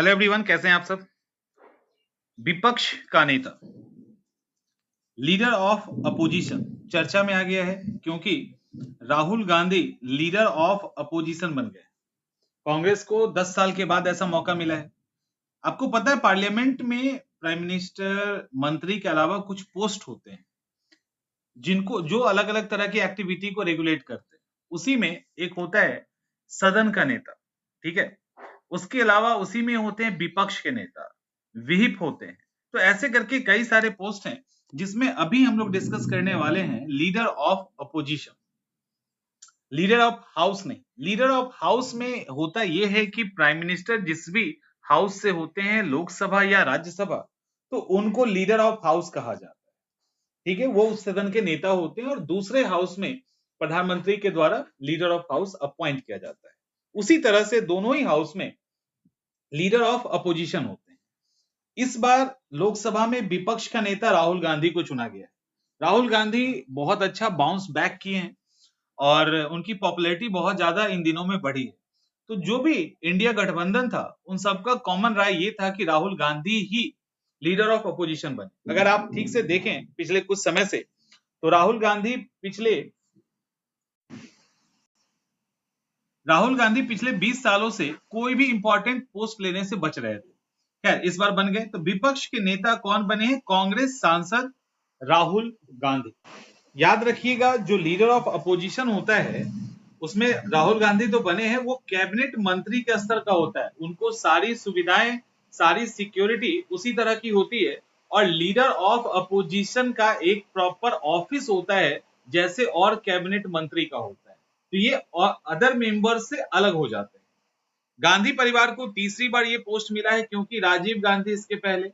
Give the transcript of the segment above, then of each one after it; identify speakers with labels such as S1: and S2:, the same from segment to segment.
S1: Hello everyone, कैसे हैं आप सब। विपक्ष का नेता, लीडर ऑफ अपोजिशन चर्चा में आ गया है क्योंकि Rahul Gandhi leader of opposition बन गए। कांग्रेस को 10 साल के बाद ऐसा मौका मिला है। आपको पता है पार्लियामेंट में प्राइम मिनिस्टर, मंत्री के अलावा कुछ पोस्ट होते हैं जिनको जो अलग अलग तरह की एक्टिविटी को रेगुलेट करते हैं। उसी में एक होता है सदन का नेता, ठीक है। उसके अलावा उसी में होते हैं विपक्ष के नेता, विहिप होते हैं। तो ऐसे करके कई सारे पोस्ट हैं जिसमें अभी हम लोग डिस्कस करने वाले हैं leader of opposition. Leader of house नहीं, लीडर ऑफ हाउस में होता यह है कि प्राइम मिनिस्टर जिस भी हाउस से होते हैं, लोकसभा या राज्यसभा, तो उनको लीडर ऑफ हाउस कहा जाता है, ठीक है। वो उस सदन के नेता होते हैं और दूसरे हाउस में प्रधानमंत्री के द्वारा लीडर ऑफ हाउस अपॉइंट किया जाता है। उसी तरह से दोनों ही हाउस में लीडर ऑफ अपोजिशन होते हैं। इस बार लोकसभा में विपक्ष का नेता राहुल गांधी को चुना गया है। राहुल गांधी बहुत अच्छा बाउंस बैक किए हैं और उनकी पॉपुलैरिटी बहुत ज्यादा इन दिनों में बढ़ी है। तो जो भी इंडिया गठबंधन था, उन सबका कॉमन राय ये था कि राहुल गांधी ही लीडर ऑफ अपोजिशन बने। अगर आप ठीक से देखें पिछले कुछ समय से, तो राहुल गांधी पिछले 20 सालों से कोई भी इंपॉर्टेंट पोस्ट लेने से बच रहे थे। खैर, इस बार बन गए। तो विपक्ष के नेता कौन बने हैं? कांग्रेस सांसद राहुल गांधी। याद रखिएगा, जो लीडर ऑफ अपोजिशन होता है उसमें राहुल गांधी तो बने हैं, वो कैबिनेट मंत्री के स्तर का होता है। उनको सारी सुविधाएं, सारी सिक्योरिटी उसी तरह की होती है। और लीडर ऑफ अपोजिशन का एक प्रॉपर ऑफिस होता है, जैसे और कैबिनेट मंत्री का होता है। तो ये अदर मेंबर से अलग हो जाते हैं। गांधी परिवार को तीसरी बार ये पोस्ट मिला है क्योंकि राजीव गांधी इसके पहले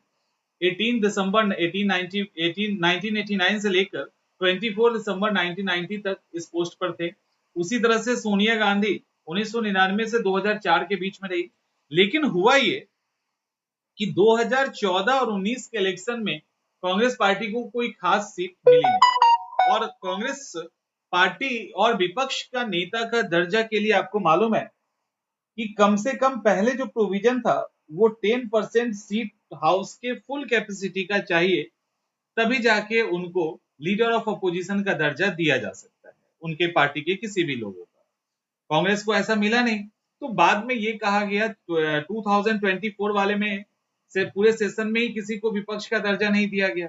S1: 18 दिसंबर 1989 से लेकर 24 दिसंबर 1990 तक इस पोस्ट पर थे। उसी तरह से सोनिया गांधी 1999 से 2004 के बीच में रही। लेकिन हुआ ये कि 2014 और 19 के इलेक्शन में कांग्रेस पार्टी को कोई खास सीट मिली नहीं। और कांग्रेस पार्टी और विपक्ष का नेता का दर्जा के लिए आपको मालूम है कि कम से कम पहले जो प्रोविजन था वो 10% सीट हाउस के फुल कैपेसिटी का चाहिए, तभी जाके उनको लीडर ऑफ अपोजिशन का दर्जा दिया जा सकता है उनके पार्टी के किसी भी लोगों का। कांग्रेस को ऐसा मिला नहीं, तो बाद में ये कहा गया 2024 वाले में से पूरे सेशन में ही किसी को विपक्ष का दर्जा नहीं दिया गया।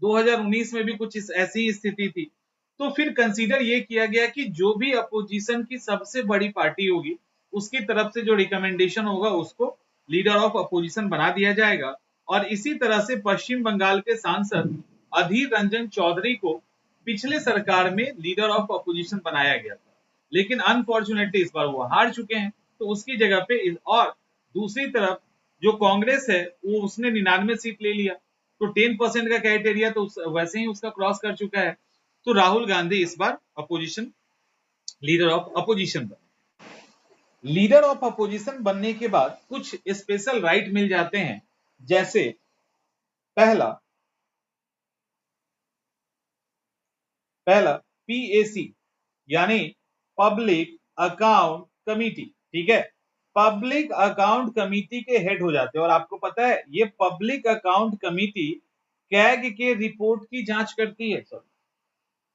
S1: 2019 में भी कुछ ऐसी स्थिति थी। तो फिर कंसीडर ये किया गया कि जो भी अपोजिशन की सबसे बड़ी पार्टी होगी उसकी तरफ से जो रिकमेंडेशन होगा उसको लीडर ऑफ अपोजिशन बना दिया जाएगा। और इसी तरह से पश्चिम बंगाल के सांसद अधीर रंजन चौधरी को पिछले सरकार में लीडर ऑफ अपोजिशन बनाया गया था, लेकिन अनफॉर्चुनेटली इस बार वो हार चुके हैं। तो उसकी जगह पे और दूसरी तरफ जो कांग्रेस है वो उसने 99 सीट ले लिया, तो 10% का क्राइटेरिया तो वैसे ही उसका क्रॉस कर चुका है। तो राहुल गांधी इस बार अपोजिशन लीडर ऑफ अपोजिशन बने। लीडर ऑफ अपोजिशन बनने के बाद कुछ स्पेशल राइट मिल जाते हैं, जैसे पहला पीएसी यानी पब्लिक अकाउंट कमिटी, ठीक है। पब्लिक अकाउंट कमिटी के हेड हो जाते हैं। और आपको पता है ये पब्लिक अकाउंट कमिटी कैग के रिपोर्ट की जांच करती है।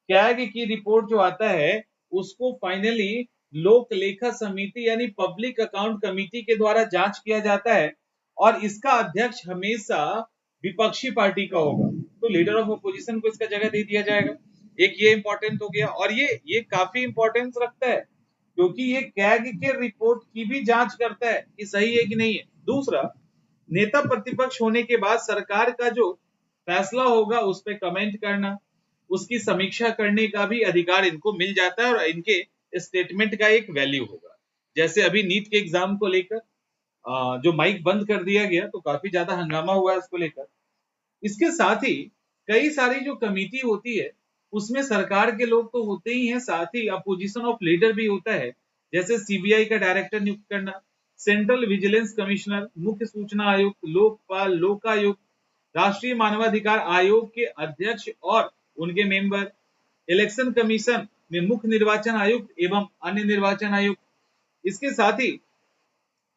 S1: कैग की रिपोर्ट जो आता है उसको फाइनली लोक लेखा समिति यानी पब्लिक अकाउंट कमिटी के द्वारा जांच किया जाता है और इसका अध्यक्ष हमेशा विपक्षी पार्टी का होगा। तो लीडर ऑफ अपोजिशन को इसका जगह दे दिया जाएगा। एक ये इंपॉर्टेंट हो गया। और ये काफी इंपॉर्टेंस रखता है क्योंकि ये कैग के रिपोर्ट की भी जांच करता है कि सही है कि नहीं है। दूसरा, नेता प्रतिपक्ष होने के बाद सरकार का जो फैसला होगा उस पर कमेंट करना, उसकी समीक्षा करने का भी अधिकार इनको मिल जाता है और इनके स्टेटमेंट का एक वैल्यू होगा। जैसे अभी नीट के एग्जाम को लेकर जो माइक बंद कर दिया गया तो काफी ज्यादा हंगामा हुआ है उसको लेकर। इसके साथ ही कई सारी जो कमेटी होती है उसमें सरकार के लोग तो होते ही हैं, साथ ही अपोजिशन ऑफ लीडर भी होता है। जैसे सीबीआई का डायरेक्टर नियुक्त करना, सेंट्रल विजिलेंस कमिश्नर, मुख्य सूचना आयुक्त, लोकपाल, लोकायुक्त, राष्ट्रीय मानवाधिकार आयोग के अध्यक्ष और उनके मेंबर, इलेक्शन कमीशन में मुख्य निर्वाचन आयुक्त एवं अन्य निर्वाचन आयुक्त। इसके साथ ही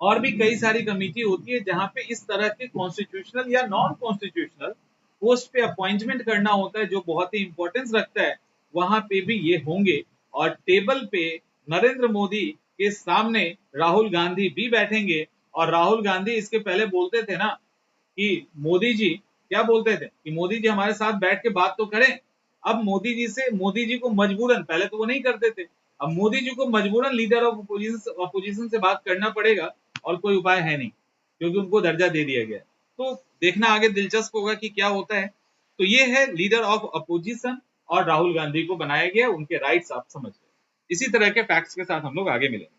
S1: और भी कई सारी कमेटी होती है जहां पे इस तरह के कॉन्स्टिट्यूशनल या नॉन कॉन्स्टिट्यूशनल पोस्ट पे अपॉइंटमेंट करना होता है जो बहुत ही इंपॉर्टेंस रखता है, वहां पे भी ये होंगे। और टेबल पे नरेंद्र मोदी के सामने राहुल गांधी भी बैठेंगे। और राहुल गांधी इसके पहले बोलते थे ना कि मोदी जी, क्या बोलते थे कि मोदी जी हमारे साथ बैठ के बात तो करें। अब मोदी जी को मजबूरन, पहले तो वो नहीं करते थे, अब मोदी जी को मजबूरन लीडर ऑफ अपोजिशन से बात करना पड़ेगा और कोई उपाय है नहीं क्योंकि उनको दर्जा दे दिया गया। तो देखना आगे दिलचस्प होगा कि क्या होता है। तो ये है लीडर ऑफ अपोजिशन और राहुल गांधी को बनाया गया, उनके राइट्स आप समझ गए। इसी तरह के फैक्ट्स के साथ हम लोग आगे मिलेंगे।